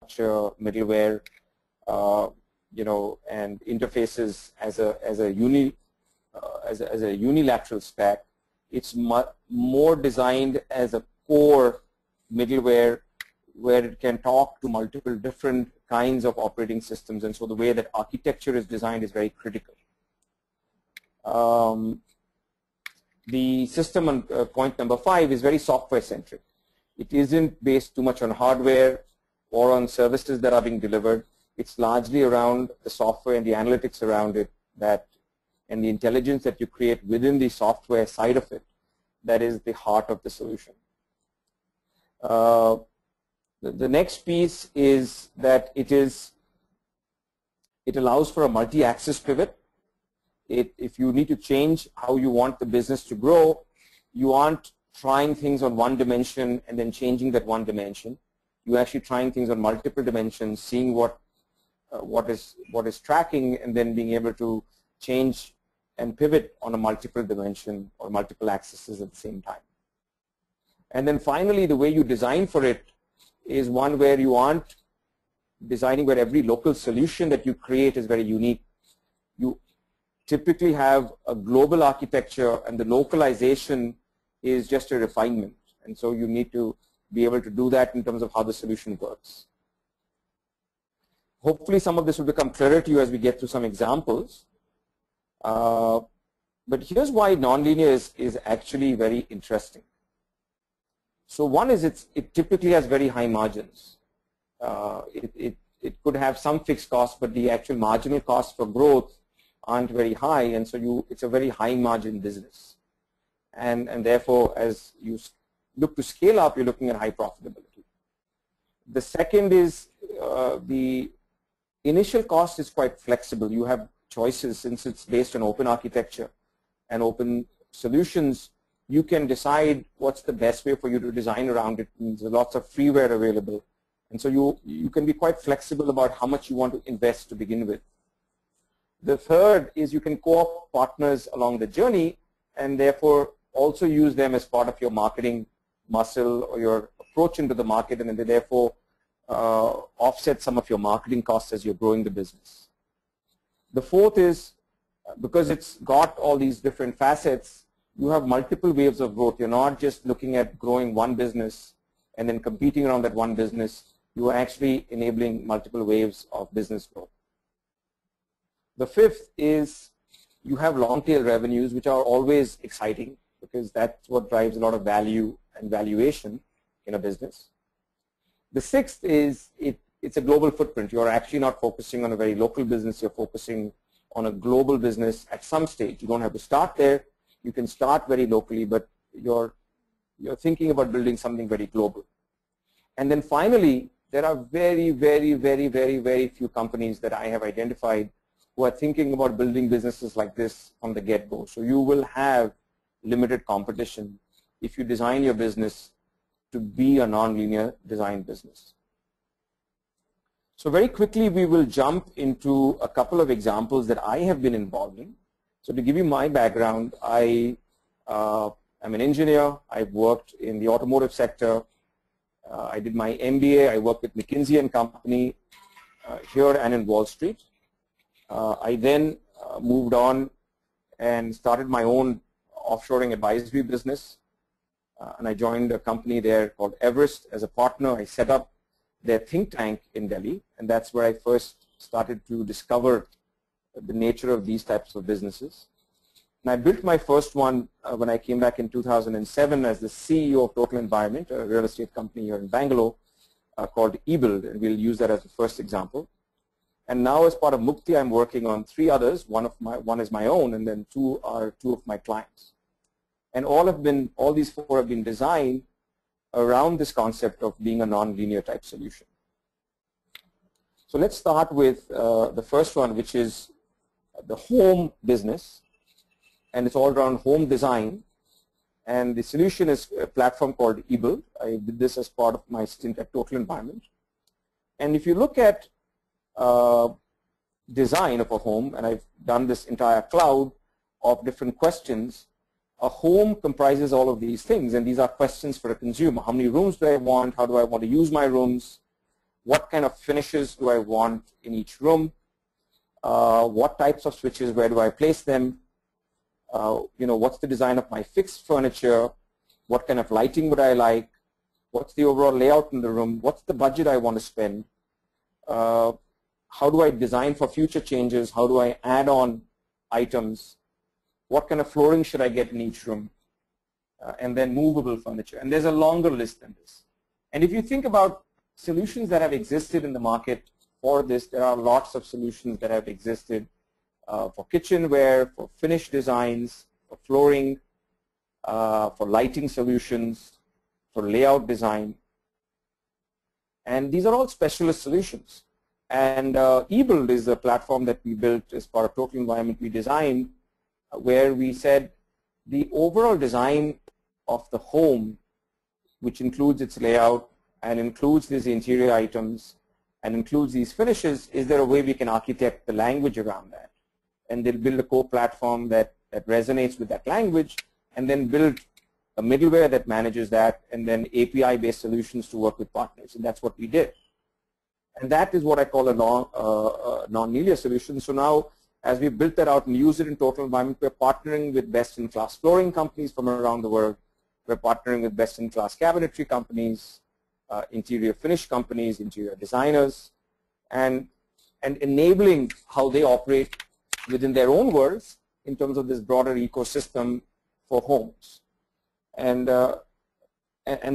infrastructure, middleware, and interfaces as a unilateral stack. It's more designed as a core middleware where it can talk to multiple different kinds of operating systems, and so the way that architecture is designed is very critical. The system on point number 5 is very software centric. It isn't based too much on hardware or on services that are being delivered. It's largely around the software and the analytics around it, and the intelligence that you create within the software side of it, that is the heart of the solution. The next piece is that it allows for a multi-axis pivot. If you need to change how you want the business to grow, you aren't trying things on one dimension and then changing that one dimension. You're actually trying things on multiple dimensions, seeing what is tracking, and then being able to change and pivot on a multiple dimension or multiple axes at the same time. And then finally, the way you design for it is one where you aren't designing where every local solution that you create is very unique. You typically have a global architecture, and the localization is just a refinement. And so you need to be able to do that in terms of how the solution works. Hopefully some of this will become clearer to you as we get through some examples. But here's why nonlinear is actually very interesting. So one is it typically has very high margins. It could have some fixed costs, but the actual marginal costs for growth aren't very high, and so it's a very high margin business. And therefore, as you look to scale up, you're looking at high profitability. The second is the initial cost is quite flexible. You have choices since it's based on open architecture and open solutions. You can decide what's the best way for you to design around it. There's lots of freeware available. And so you can be quite flexible about how much you want to invest to begin with. The third is you can co-opt partners along the journey and therefore also use them as part of your marketing muscle or your approach into the market, and then they therefore offset some of your marketing costs as you're growing the business. The fourth is because it's got all these different facets, you have multiple waves of growth. You're not just looking at growing one business and then competing around that one business. You are actually enabling multiple waves of business growth. The fifth is you have long tail revenues, which are always exciting because that's what drives a lot of value and valuation in a business. The sixth is it's a global footprint. You're actually not focusing on a very local business. You're focusing on a global business at some stage. You don't have to start there. You can start very locally, but you're thinking about building something very global. And then finally, there are very, very, very, very, very few companies that I have identified who are thinking about building businesses like this from the get-go. So you will have limited competition if you design your business to be a nonlinear design business. So very quickly, we will jump into a couple of examples that I have been involved in. So to give you my background, I'm an engineer. I've worked in the automotive sector. I did my MBA. I worked with McKinsey & Company here and in Wall Street. I then moved on and started my own offshoring advisory business. And I joined a company there called Everest as a partner. I set up their think tank in Delhi, and that's where I first started to discover the nature of these types of businesses. And I built my first one when I came back in 2007 as the CEO of Total Environment, a real estate company here in Bangalore called eBuild, and we'll use that as the first example. And now as part of Mukti, I'm working on 3 others. One is my own, and then 2 are 2 of my clients. And all these 4 have been designed around this concept of being a non-linear type solution. So let's start with the first one, which is the home business, and it's all around home design. And the solution is a platform called eBuild. I did this as part of my stint at Total Environment. And if you look at design of a home, and I've done this entire cloud of different questions, a home comprises all of these things, and these are questions for a consumer. How many rooms do I want? How do I want to use my rooms? what kind of finishes do I want in each room, what types of switches, where do I place them, what's the design of my fixed furniture, what kind of lighting would I like, what's the overall layout in the room, what's the budget I want to spend, how do I design for future changes, how do I add on items, what kind of flooring should I get in each room, and then movable furniture. And there's a longer list than this. And if you think about solutions that have existed in the market for this, there are lots of solutions that have existed for kitchenware, for finished designs, for flooring, for lighting solutions, for layout design. And these are all specialist solutions. And eBuild is a platform that we built as part of Total Environment we designed, where we said the overall design of the home, which includes its layout and includes these interior items and includes these finishes, is there a way we can architect the language around that? And they'll build a core platform that resonates with that language, and then build a middleware that manages that, and then API-based solutions to work with partners. And that's what we did. And that is what I call a nonlinear solution. So now, as we built that out and use it in Total Environment, we're partnering with best-in-class flooring companies from around the world. We're partnering with best-in-class cabinetry companies, interior finish companies, interior designers, and enabling how they operate within their own worlds in terms of this broader ecosystem for homes. And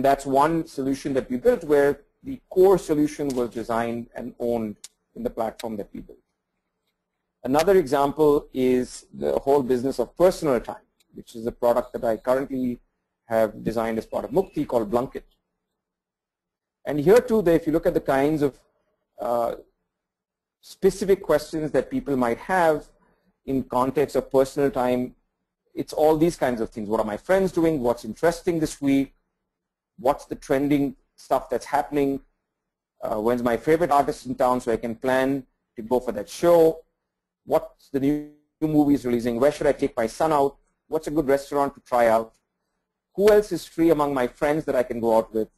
that's one solution that we built, where the core solution was designed and owned in the platform that we built. Another example is the whole business of personal time, which is a product that I currently have designed as part of Mukti called Blunkit. And here too, if you look at the kinds of specific questions that people might have in context of personal time, it's all these kinds of things. What are my friends doing? What's interesting this week? What's the trending stuff that's happening? When's my favorite artist in town so I can plan to go for that show? What's the new movies releasing? Where should I take my son out? What's a good restaurant to try out? Who else is free among my friends that I can go out with?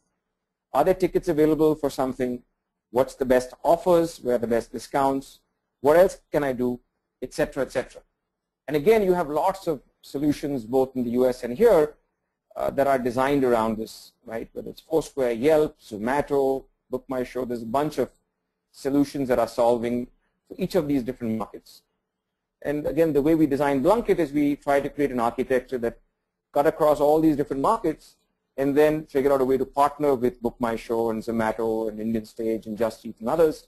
Are there tickets available for something? What's the best offers? Where are the best discounts? What else can I do? Etc., etc. And again, you have lots of solutions both in the US and here that are designed around this, right? Whether it's Foursquare, Yelp, Zomato, Book My Show, there's a bunch of solutions that are solving for each of these different markets. And again, the way we design Blunkit is we try to create an architecture that cut across all these different markets, and then figure out a way to partner with Book My Show and Zomato and Indian Stage and Just Eat and others,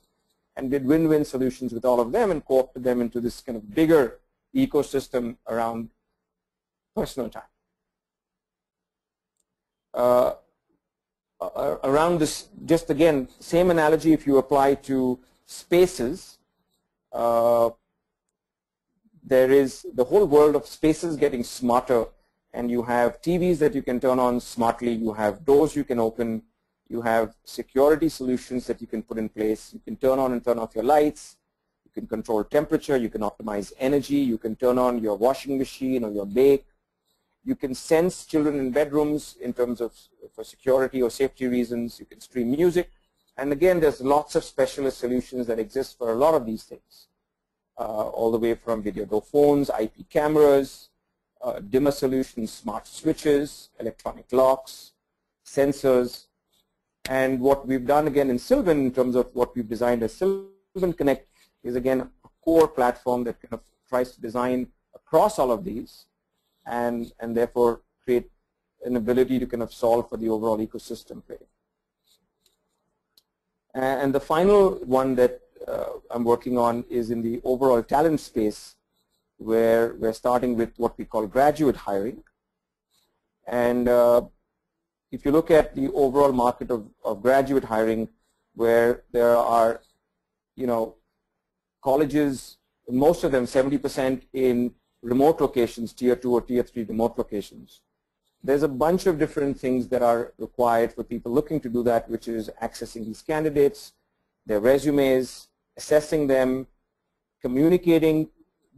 and did win-win solutions with all of them and co-opted them into this kind of bigger ecosystem around personal time. Around this, just again, same analogy if you apply to spaces, there is the whole world of spaces getting smarter, and you have TVs that you can turn on smartly, you have doors you can open, you have security solutions that you can put in place, you can turn on and turn off your lights, you can control temperature, you can optimize energy, you can turn on your washing machine or your bake, you can sense children in bedrooms in terms of for security or safety reasons, you can stream music, and again there's lots of specialist solutions that exist for a lot of these things, all the way from video door phones, IP cameras, dimmer solutions, smart switches, electronic locks, sensors. And what we've done again in Silvan in terms of what we've designed as Silvan Connect is again a core platform that kind of tries to design across all of these and therefore create an ability to kind of solve for the overall ecosystem play. And the final one that I'm working on is in the overall talent space, where we're starting with what we call graduate hiring. And if you look at the overall market of graduate hiring, where there are, colleges, most of them 70% in remote locations, tier 2 or tier 3 remote locations. There's a bunch of different things that are required for people looking to do that, which is accessing these candidates, their resumes, assessing them, communicating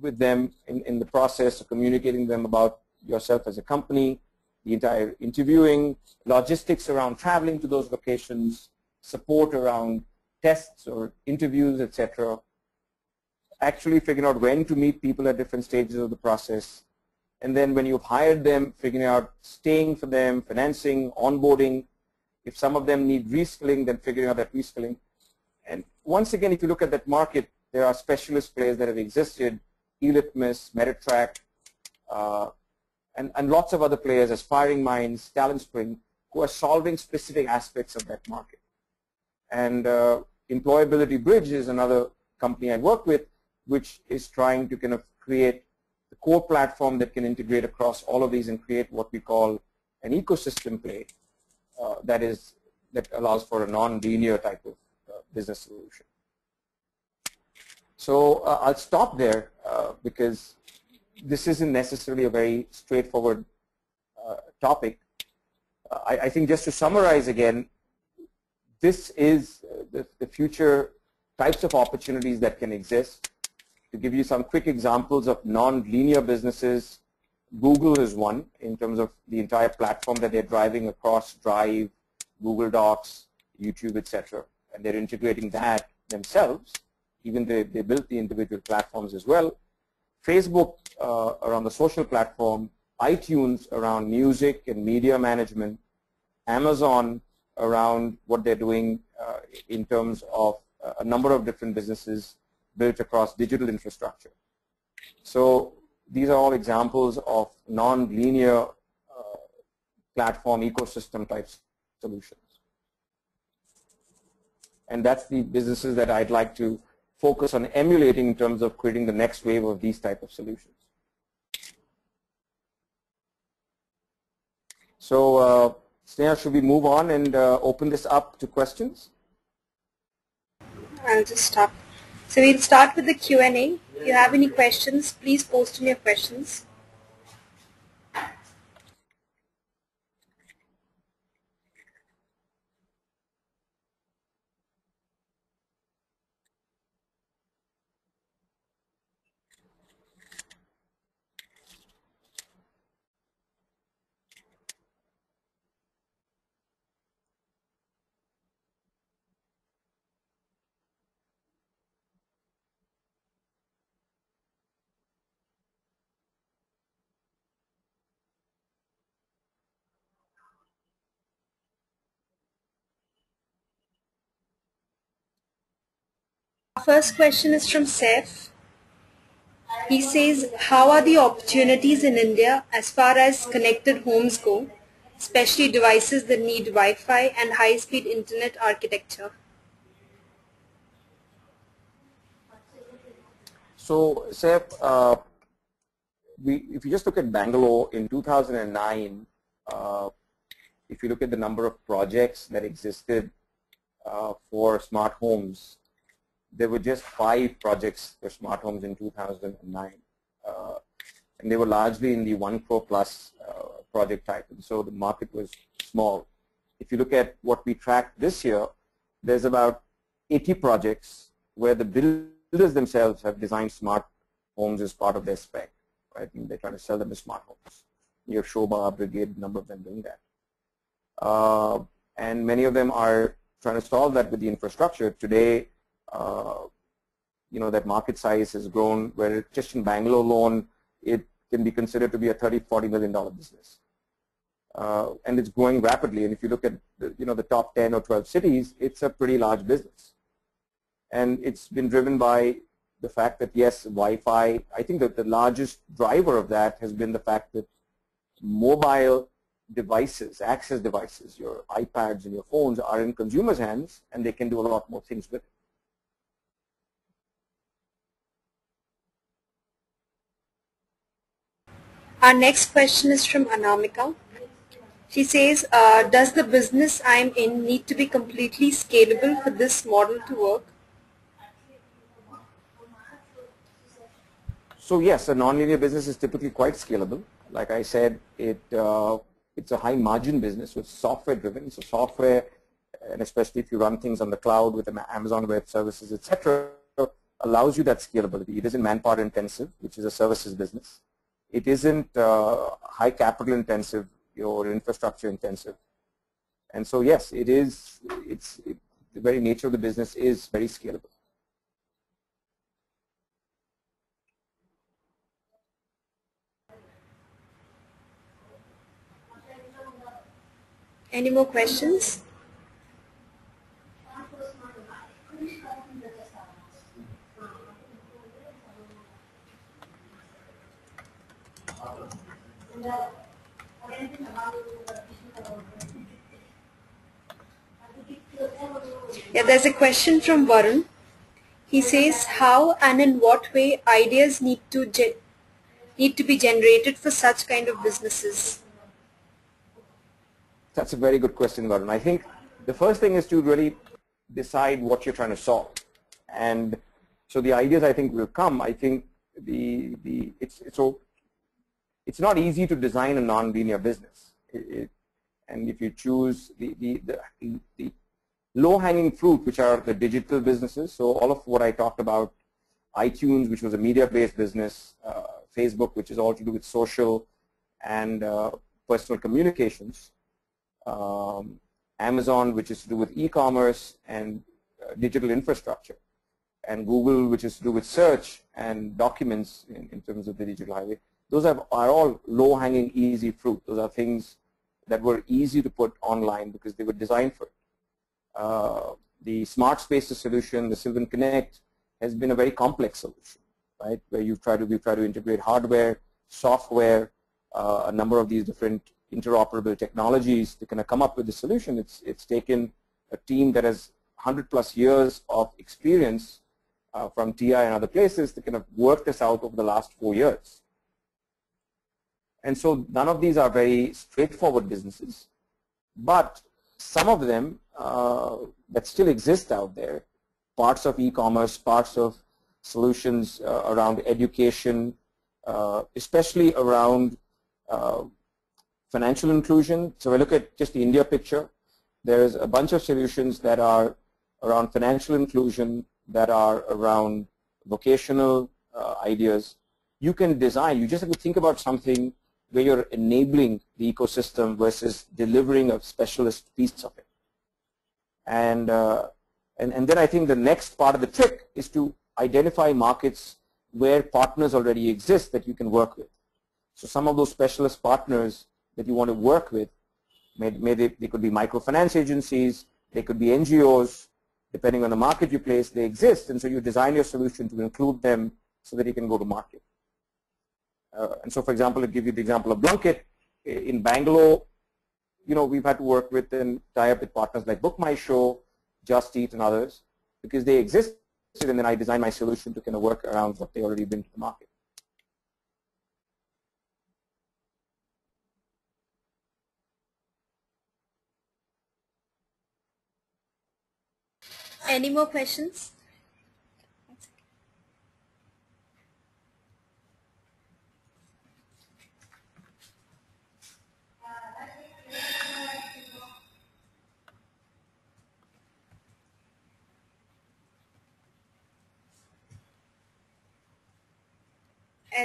with them in the process of communicating them about yourself as a company, the entire interviewing, logistics around traveling to those locations, support around tests or interviews, etc. Actually figuring out when to meet people at different stages of the process. And then when you've hired them, figuring out staying for them, financing, onboarding. If some of them need reskilling, then figuring out that reskilling. And once again, if you look at that market, there are specialist players that have existed, eLitmus, Metatrack, and lots of other players, Aspiring Minds, Talent Spring, who are solving specific aspects of that market. And Employability Bridge is another company I work with, which is trying to kind of create the core platform that can integrate across all of these and create what we call an ecosystem play that allows for a non-linear type of business solution. So I'll stop there because this isn't necessarily a very straightforward topic. I think just to summarize again, this is the future types of opportunities that can exist. To give you some quick examples of non-linear businesses, Google is one in terms of the entire platform that they're driving across Drive, Google Docs, YouTube, etc. And they're integrating that themselves, even though they built the individual platforms as well. Facebook around the social platform, iTunes around music and media management, Amazon around what they're doing in terms of a number of different businesses built across digital infrastructure. So these are all examples of non-linear platform ecosystem type solutions. And that's the businesses that I'd like to focus on emulating in terms of creating the next wave of these type of solutions. So Sneha, should we move on and open this up to questions? I'll just stop. So we'll start with the Q&A. If you have any questions, please post in your questions. Our first question is from Saif. He says, how are the opportunities in India as far as connected homes go, especially devices that need Wi-Fi and high-speed internet architecture? So, Saif, if you just look at Bangalore in 2009, if you look at the number of projects that existed for smart homes, there were just 5 projects for smart homes in 2009. And they were largely in the 1 crore plus project type. And so the market was small. If you look at what we tracked this year, there's about 80 projects where the builders themselves have designed smart homes as part of their spec, right? And they're trying to sell them as smart homes. You have Shobha, Brigade, a number of them doing that. And many of them are trying to solve that with the infrastructure. Today, that market size has grown where just in Bangalore alone, it can be considered to be a $30–40 million business. And it's growing rapidly. And if you look at the top 10 or 12 cities, it's a pretty large business. And it's been driven by the fact that, yes, Wi-Fi, I think that the largest driver of that has been the fact that mobile devices, access devices, your iPads and your phones are in consumers' hands, and they can do a lot more things with it. Our next question is from Anamika. She says, does the business I'm in need to be completely scalable for this model to work? So yes, a nonlinear business is typically quite scalable. Like I said, it's a high margin business, so it's software driven. So software, and especially if you run things on the cloud with Amazon Web Services, etc., allows you that scalability. It isn't manpower intensive, which is a services business. It isn't high capital intensive or infrastructure intensive. And so yes, it is. the very nature of the business is very scalable. Any more questions? Yeah, there's a question from Varun. He says, how and in what way ideas need to be generated for such kind of businesses? That's a very good question, Varun. I think the first thing is to really decide what you're trying to solve. And so the ideas, I think, will come. I think it's not easy to design a non-linear business. And if you choose the low-hanging fruit, which are the digital businesses, so all of what I talked about, iTunes, which was a media-based business, Facebook, which is all to do with social and personal communications, Amazon, which is to do with e-commerce and digital infrastructure, and Google, which is to do with search and documents in terms of the digital highway. Those are all low-hanging, easy fruit. Those are things that were easy to put online because they were designed for it. The smart spaces solution, the Silvan Connect, has been a very complex solution, right? Where we try to integrate hardware, software, a number of these different interoperable technologies to kind of come up with the solution. It's taken a team that has 100+ years of experience from TI and other places to kind of work this out over the last 4 years. And so none of these are very straightforward businesses, but some of them that still exist out there, parts of e-commerce, parts of solutions around education, especially around financial inclusion. So we look at just the India picture. There's a bunch of solutions that are around financial inclusion, that are around vocational ideas. You can design, you just have to think about something where you're enabling the ecosystem versus delivering a specialist piece of it. And then I think the next part of the trick is to identify markets where partners already exist that you can work with. So some of those specialist partners that you want to work with, they could be microfinance agencies, they could be NGOs, depending on the market you place, they exist, and so you design your solution to include them so that you can go to market. And so, for example, to give you the example of Blunkit, in Bangalore, we've had to work with and tie up with partners like Book My Show, Just Eat, and others, because they exist, and then I design my solution to kind of work around what they already bring to the market. Any more questions?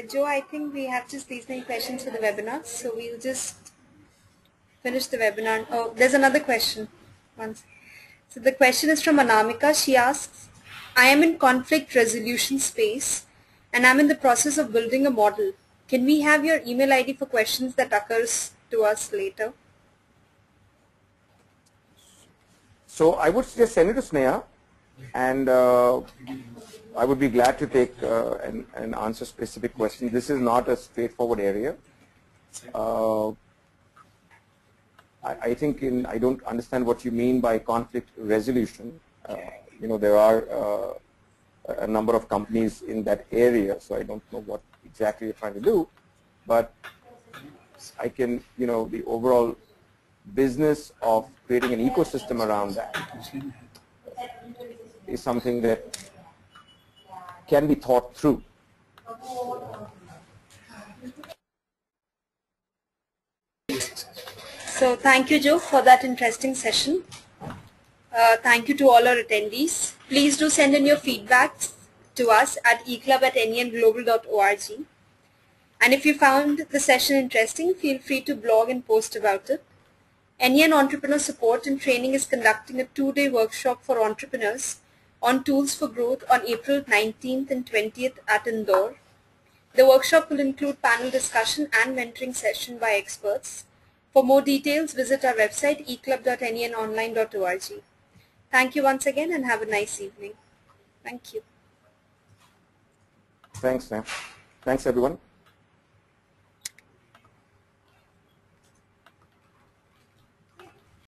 Joe, I think we have just these many questions for the webinar, so we'll just finish the webinar. Oh, there's another question. So the question is from Anamika. She asks, I am in conflict resolution space and I'm in the process of building a model. Can we have your email ID for questions that occurs to us later? So I would suggest send it to Sneha, and I would be glad to take and answer specific questions. This is not a straightforward area. I think I don't understand what you mean by conflict resolution. There are a number of companies in that area, so I don't know what exactly you're trying to do. But I can, the overall business of creating an ecosystem around that is something that can be thought through. So thank you, Joe, for that interesting session. Thank you to all our attendees. Please do send in your feedback to us at eclub@nenglobal.org. And if you found the session interesting, feel free to blog and post about it. NEN Entrepreneur Support and Training is conducting a 2-day workshop for entrepreneurs on tools for growth on April 19th and 20th at Indore. The workshop will include panel discussion and mentoring session by experts. For more details, visit our website eclub.nenonline.org. Thank you once again and have a nice evening. Thank you. Thanks, ma'am. Thanks, everyone.